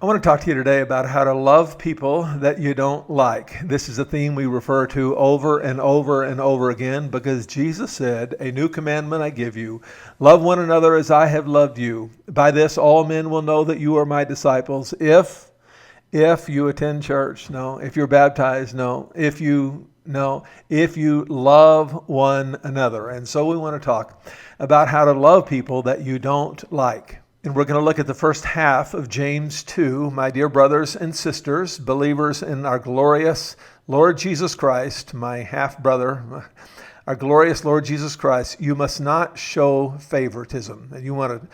I want to talk to you today about how to love people that you don't like. This is a theme we refer to over and over and over again because Jesus said, "A new commandment I give you, love one another as I have loved you. By this all men will know that you are my disciples if you attend church, no. If you're baptized, no. If you love one another." And so we want to talk about how to love people that you don't like. And we're going to look at the first half of James 2. My dear brothers and sisters, believers in our glorious Lord Jesus Christ, my half-brother, our glorious Lord Jesus Christ, you must not show favoritism. And you want to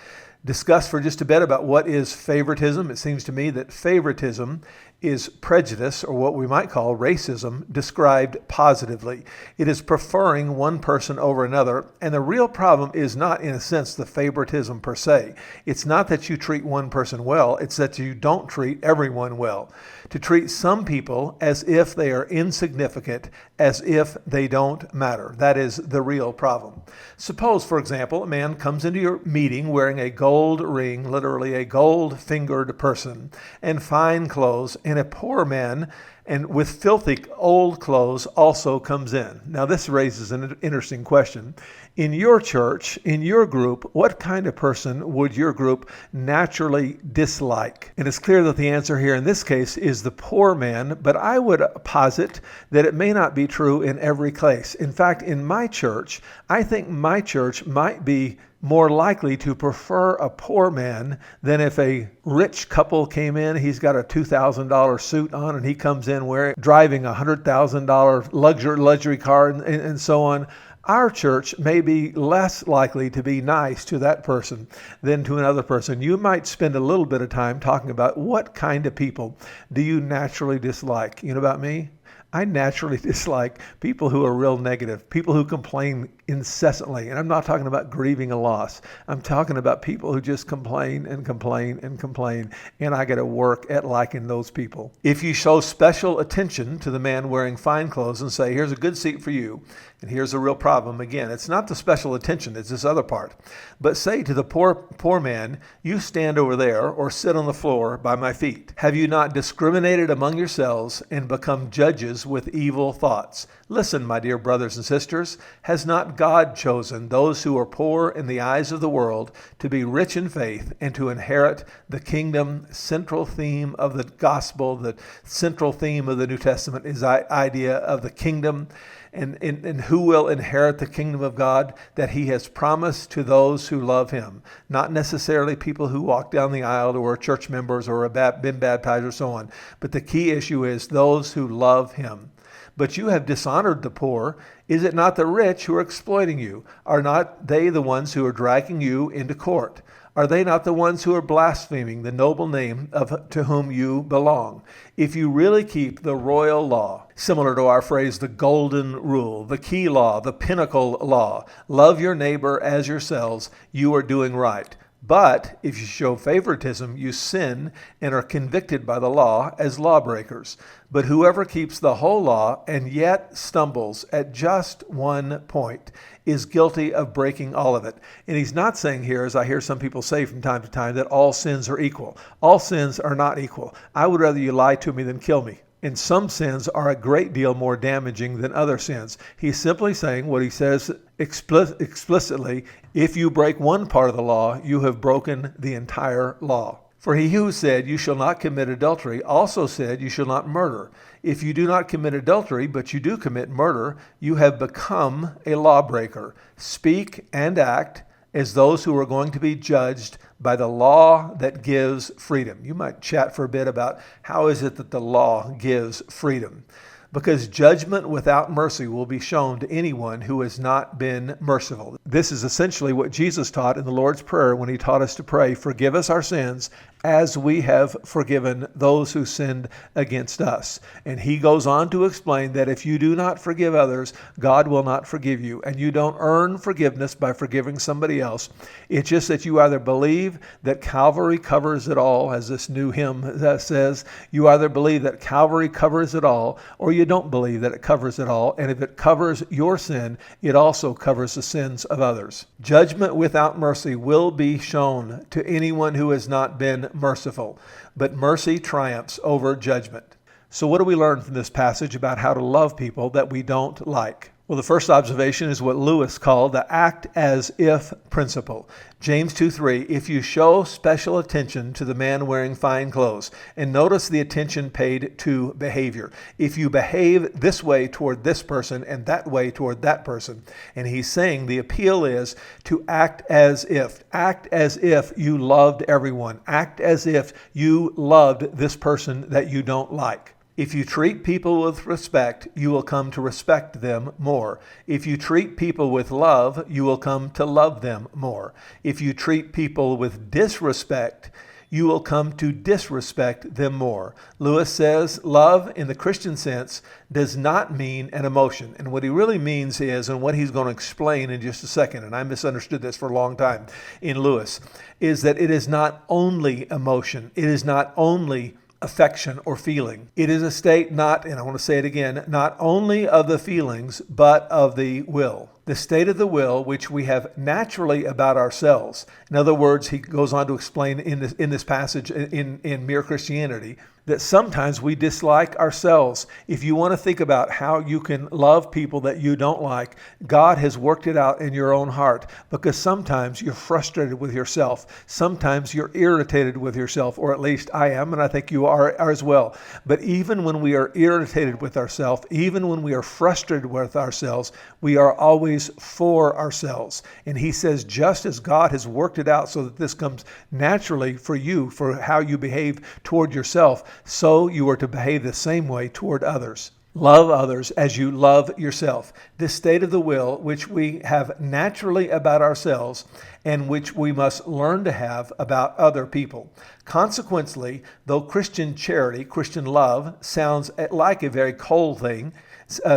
discuss for just a bit about what is favoritism. It seems to me that favoritism is prejudice, or what we might call racism, described positively. It is preferring one person over another, and the real problem is not, in a sense, the favoritism per se. It's not that you treat one person well, it's that you don't treat everyone well. To treat some people as if they are insignificant, as if they don't matter. That is the real problem. Suppose, for example, a man comes into your meeting wearing a gold ring, literally a gold-fingered person, and fine clothes, and a poor man and with filthy old clothes also comes in. Now this raises an interesting question. In your church, in your group, what kind of person would your group naturally dislike? And it's clear that the answer here in this case is the poor man, but I would posit that it may not be true in every case. In fact, in my church, I think my church might be more likely to prefer a poor man than if a rich couple came in. He's got a $2,000 suit on and he comes in driving a $100,000 luxury car and so on. Our church may be less likely to be nice to that person than to another person. You might spend a little bit of time talking about what kind of people do you naturally dislike. You know about me? I naturally dislike people who are real negative, people who complain incessantly. And I'm not talking about grieving a loss. I'm talking about people who just complain and complain and complain. And I got to work at liking those people. If you show special attention to the man wearing fine clothes and say, "Here's a good seat for you," and here's a real problem. Again, it's not the special attention, it's this other part. But say to the poor man, "You stand over there or sit on the floor by my feet. Have you not discriminated among yourselves and become judges with evil thoughts? Listen, my dear brothers and sisters, has not God chosen those who are poor in the eyes of the world to be rich in faith and to inherit the kingdom?" Central theme of the gospel, the central theme of the New Testament is the idea of the kingdom. And who will inherit the kingdom of God that he has promised to those who love him. Not necessarily people who walk down the aisle or are church members or have been baptized or so on. But the key issue is those who love him. But you have dishonored the poor. Is it not the rich who are exploiting you? Are not they the ones who are dragging you into court? Are they not the ones who are blaspheming the noble name to whom you belong? If you really keep the royal law, similar to our phrase, the golden rule, the key law, the pinnacle law, love your neighbor as yourselves, you are doing right. But if you show favoritism, you sin and are convicted by the law as lawbreakers. But whoever keeps the whole law and yet stumbles at just one point is guilty of breaking all of it. And he's not saying here, as I hear some people say from time to time, that all sins are equal. All sins are not equal. I would rather you lie to me than kill me. And some sins are a great deal more damaging than other sins. He's simply saying what he says explicitly: if you break one part of the law, you have broken the entire law. For he who said, "You shall not commit adultery," also said, "You shall not murder." If you do not commit adultery, but you do commit murder, you have become a lawbreaker. Speak and act as those who are going to be judged by the law that gives freedom. You might chat for a bit about how is it that the law gives freedom. Because judgment without mercy will be shown to anyone who has not been merciful. This is essentially what Jesus taught in the Lord's Prayer when he taught us to pray, "Forgive us our sins as we have forgiven those who sinned against us." And he goes on to explain that if you do not forgive others, God will not forgive you. And you don't earn forgiveness by forgiving somebody else. It's just that you either believe that Calvary covers it all, as this new hymn says. You either believe that Calvary covers it all, or you don't believe that it covers it all. And if it covers your sin, it also covers the sins of others. Judgment without mercy will be shown to anyone who has not been and merciful, but mercy triumphs over judgment. So what do we learn from this passage about how to love people that we don't like? Well, the first observation is what Lewis called the act as if principle. James 2:3, if you show special attention to the man wearing fine clothes, and notice the attention paid to behavior. If you behave this way toward this person and that way toward that person, and he's saying the appeal is to act as if. Act as if you loved everyone. Act as if you loved this person that you don't like. If you treat people with respect, you will come to respect them more. If you treat people with love, you will come to love them more. If you treat people with disrespect, you will come to disrespect them more. Lewis says love in the Christian sense does not mean an emotion. And what he really means is, and what he's going to explain in just a second, and I misunderstood this for a long time in Lewis, is that it is not only emotion. It is not only affection or feeling. It is a state not, and I want to say it again, not only of the feelings, but of the will. The state of the will which we have naturally about ourselves. In other words, he goes on to explain in this passage in Mere Christianity that sometimes we dislike ourselves. If you want to think about how you can love people that you don't like, God has worked it out in your own heart, because sometimes you're frustrated with yourself. Sometimes you're irritated with yourself, or at least I am, and I think you are as well. But even when we are irritated with ourselves, even when we are frustrated with ourselves, we are always for ourselves. And he says, just as God has worked it out so that this comes naturally for you, for how you behave toward yourself, so you are to behave the same way toward others. Love others as you love yourself. This state of the will, which we have naturally about ourselves and which we must learn to have about other people. Consequently, though Christian charity, Christian love, sounds like a very cold thing,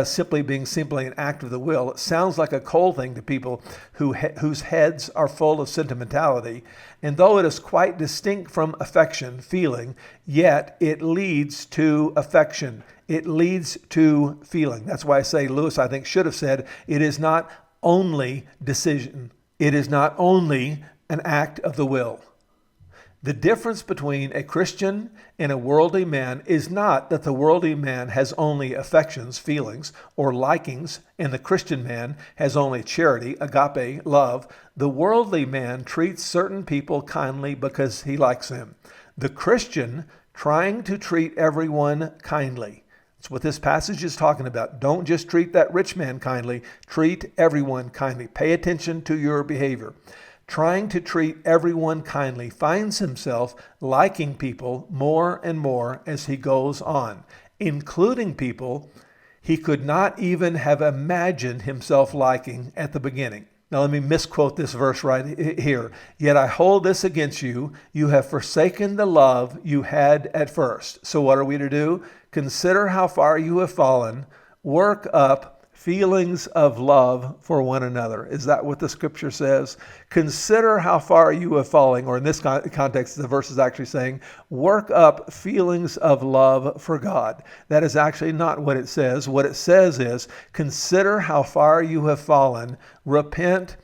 simply an act of the will, it sounds like a cold thing to people whose heads are full of sentimentality. And though it is quite distinct from affection, feeling, yet it leads to affection. It leads to feeling. That's why I say Lewis, I think, should have said, it is not only decision. It is not only an act of the will. The difference between a Christian and a worldly man is not that the worldly man has only affections, feelings, or likings, and the Christian man has only charity, agape, love. The worldly man treats certain people kindly because he likes them. The Christian trying to treat everyone kindly. That's what this passage is talking about. Don't just treat that rich man kindly. Treat everyone kindly. Pay attention to your behavior. Trying to treat everyone kindly finds himself liking people more and more as he goes on, including people he could not even have imagined himself liking at the beginning. Now let me misquote this verse right here. Yet I hold this against you. You have forsaken the love you had at first. So what are we to do? Consider how far you have fallen. Work up feelings of love for one another. Is that what the scripture says? Consider how far you have fallen, or in this context, the verse is actually saying, work up feelings of love for God. That is actually not what it says. What it says is, consider how far you have fallen, repent,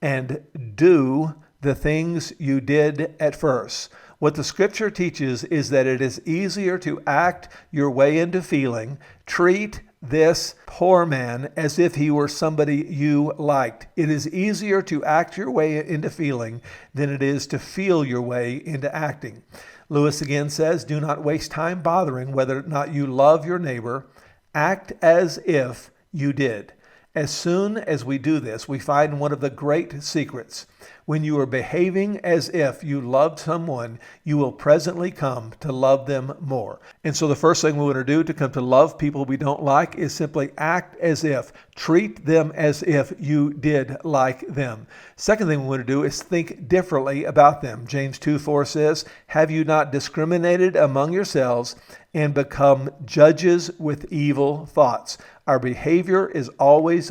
and do the things you did at first. What the scripture teaches is that it is easier to act your way into feeling, treat this poor man as if he were somebody you liked. It is easier to act your way into feeling than it is to feel your way into acting. Lewis again says, do not waste time bothering whether or not you love your neighbor. Act as if you did. As soon as we do this, we find one of the great secrets. When you are behaving as if you loved someone, you will presently come to love them more. And so the first thing we want to do to come to love people we don't like is simply act as if. Treat them as if you did like them. Second thing we want to do is think differently about them. James 2:4 says, have you not discriminated among yourselves and become judges with evil thoughts? Our behavior is always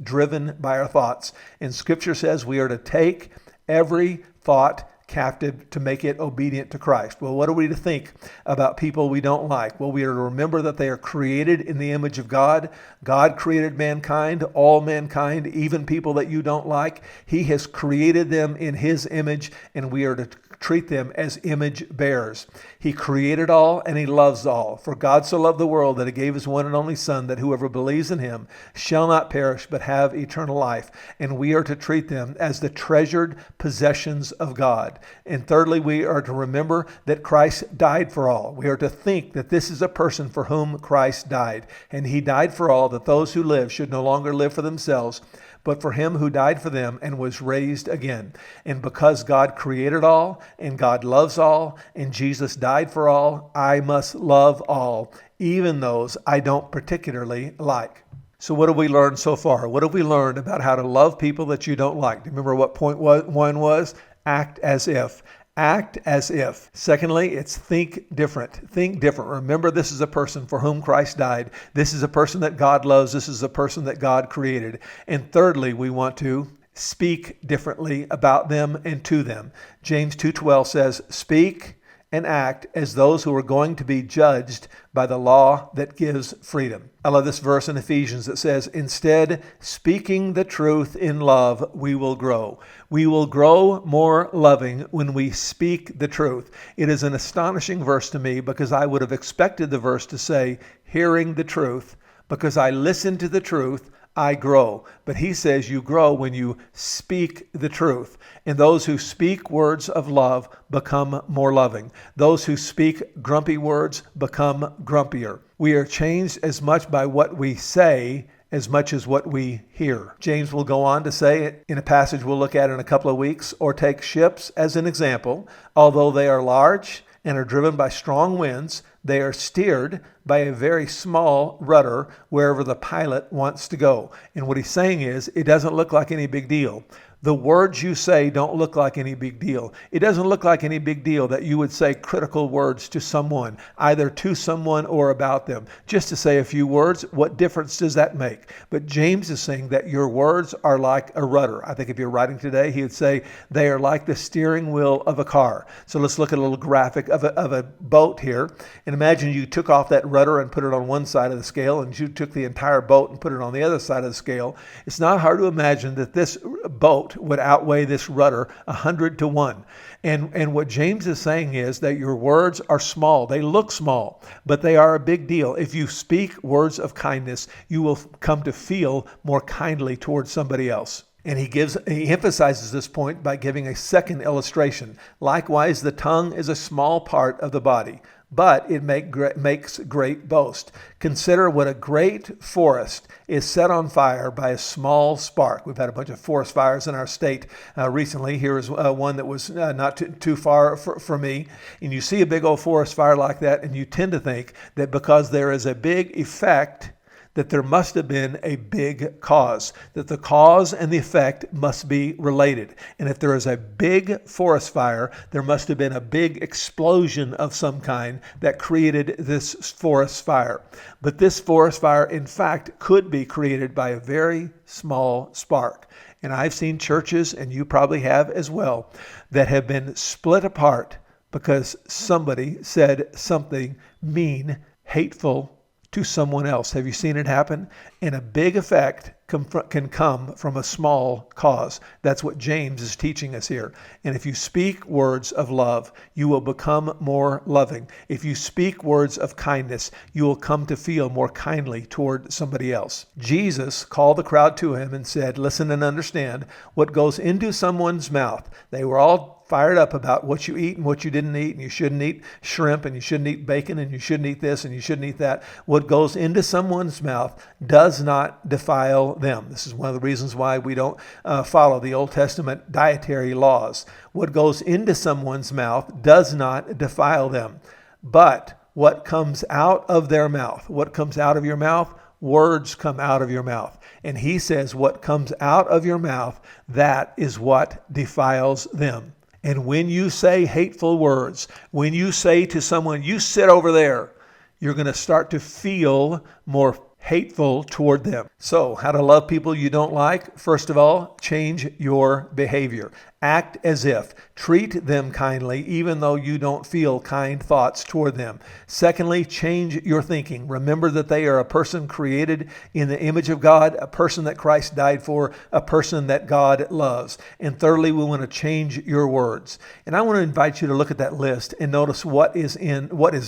driven by our thoughts. And Scripture says we are to take every thought captive to make it obedient to Christ. Well, what are we to think about people we don't like? Well, we are to remember that they are created in the image of God. God created mankind, all mankind, even people that you don't like. He has created them in His image, and we are to treat them as image bearers. He created all and he loves all. For God so loved the world that he gave his one and only Son, that whoever believes in him shall not perish but have eternal life. And we are to treat them as the treasured possessions of God. And thirdly, we are to remember that Christ died for all. We are to think that this is a person for whom Christ died. And he died for all, that those who live should no longer live for themselves, but for him who died for them and was raised again. And because God created all, and God loves all, and Jesus died for all, I must love all, even those I don't particularly like. So what have we learned so far? What have we learned about how to love people that you don't like? Do you remember what point one was? Act as if. Act as if. Secondly, it's think different. Think different. Remember, this is a person for whom Christ died. This is a person that God loves. This is a person that God created. And thirdly, we want to speak differently about them and to them. James 2:12 says, speak and act as those who are going to be judged by the law that gives freedom. I love this verse in Ephesians that says, instead, speaking the truth in love, we will grow. We will grow more loving when we speak the truth. It is an astonishing verse to me because I would have expected the verse to say, hearing the truth, because I listen to the truth, I grow. But he says you grow when you speak the truth. And those who speak words of love become more loving. Those who speak grumpy words become grumpier. We are changed as much by what we say as much as what we hear. James will go on to say in a passage we'll look at in a couple of weeks, or take ships as an example. Although they are large and are driven by strong winds, they are steered by a very small rudder wherever the pilot wants to go. And what he's saying is, it doesn't look like any big deal. The words you say don't look like any big deal. It doesn't look like any big deal that you would say critical words to someone, either to someone or about them. Just to say a few words, what difference does that make? But James is saying that your words are like a rudder. I think if you're writing today, he would say they are like the steering wheel of a car. So let's look at a little graphic of a boat here. And imagine you took off that rudder and put it on one side of the scale, and you took the entire boat and put it on the other side of the scale. It's not hard to imagine that this boat would outweigh this rudder 100 to 1. And what James is saying is that your words are small. They look small, but they are a big deal. If you speak words of kindness, you will come to feel more kindly towards somebody else. And he emphasizes this point by giving a second illustration. Likewise, the tongue is a small part of the body, but it makes great boast. Consider what a great forest is set on fire by a small spark. We've had a bunch of forest fires in our state recently. Here is one that was not too far for me. And you see a big old forest fire like that, and you tend to think that because there is a big effect, that there must have been a big cause, that the cause and the effect must be related. And if there is a big forest fire, there must have been a big explosion of some kind that created this forest fire. But this forest fire, in fact, could be created by a very small spark. And I've seen churches, and you probably have as well, that have been split apart because somebody said something mean, hateful to someone else. Have you seen it happen? And a big effect can come from a small cause. That's what James is teaching us here. And if you speak words of love, you will become more loving. If you speak words of kindness, you will come to feel more kindly toward somebody else. Jesus called the crowd to him and said, listen and understand what goes into someone's mouth. They were all fired up about what you eat and what you didn't eat, and you shouldn't eat shrimp, and you shouldn't eat bacon, and you shouldn't eat this, and you shouldn't eat that. What goes into someone's mouth does not defile them. This is one of the reasons why we don't follow the Old Testament dietary laws. What goes into someone's mouth does not defile them. But what comes out of their mouth, what comes out of your mouth, words come out of your mouth. And he says what comes out of your mouth, that is what defiles them. And when you say hateful words, when you say to someone, you sit over there, you're going to start to feel more hateful toward them. So, how to love people you don't like? First of all, change your behavior. Act as if. Treat them kindly, even though you don't feel kind thoughts toward them. Secondly, change your thinking. Remember that they are a person created in the image of God, a person that Christ died for, a person that God loves. And thirdly, we want to change your words. And I want to invite you to look at that list and notice what is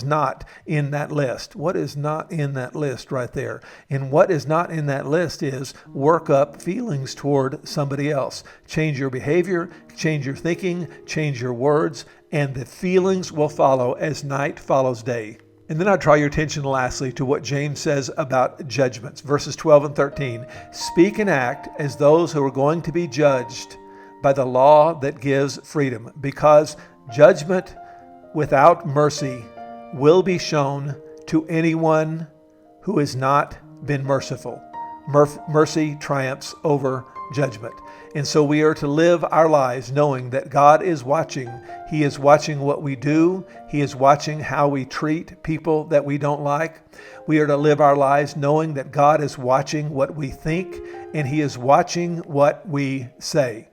not in that list. What is not in that list right there? And what is not in that list is work up feelings toward somebody else. Change your behavior, change your thinking, change your words, and the feelings will follow as night follows day. And then I draw your attention lastly to what James says about judgments. Verses 12 and 13. Speak and act as those who are going to be judged by the law that gives freedom, because judgment without mercy will be shown to anyone who has not been merciful. Mercy triumphs over judgment. And so we are to live our lives knowing that God is watching. He is watching what we do. He is watching how we treat people that we don't like. We are to live our lives knowing that God is watching what we think, and He is watching what we say.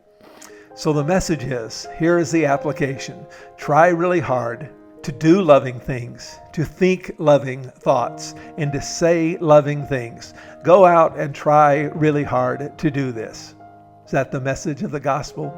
So the message is, here is the application. Try really hard to do loving things, to think loving thoughts, and to say loving things. Go out and try really hard to do this. Is that the message of the gospel?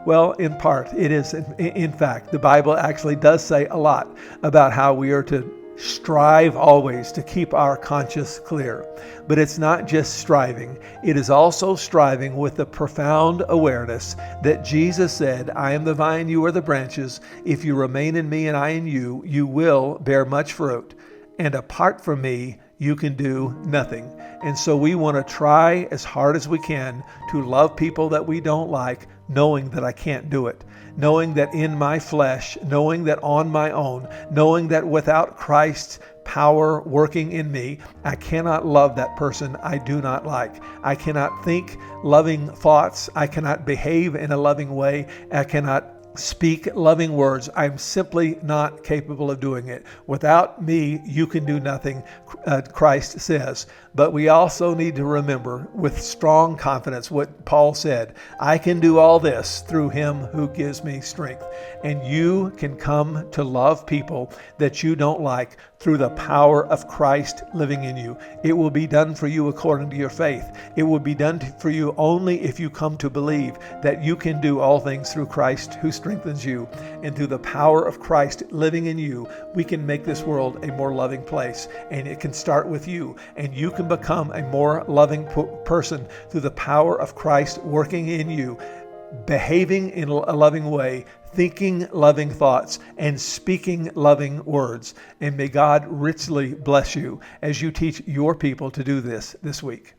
Well, in part, it is. In fact, the Bible actually does say a lot about how we are to strive always to keep our conscience clear. But it's not just striving. It is also striving with the profound awareness that Jesus said, I am the vine, you are the branches. If you remain in me and I in you, you will bear much fruit. And apart from me, you can do nothing. And so we want to try as hard as we can to love people that we don't like, knowing that I can't do it. Knowing that in my flesh, knowing that on my own, knowing that without Christ's power working in me, I cannot love that person I do not like. I cannot think loving thoughts. I cannot behave in a loving way. I cannot speak loving words. I'm simply not capable of doing it. Without me, you can do nothing, Christ says. But we also need to remember with strong confidence what Paul said, I can do all this through Him who gives me strength. And you can come to love people that you don't like through the power of Christ living in you. It will be done for you according to your faith. It will be done for you only if you come to believe that you can do all things through Christ who strengthens you. And through the power of Christ living in you, we can make this world a more loving place. And it can start with you. And you can become a more loving person through the power of Christ working in you, behaving in a loving way, thinking loving thoughts, and speaking loving words. And may God richly bless you as you teach your people to do this week.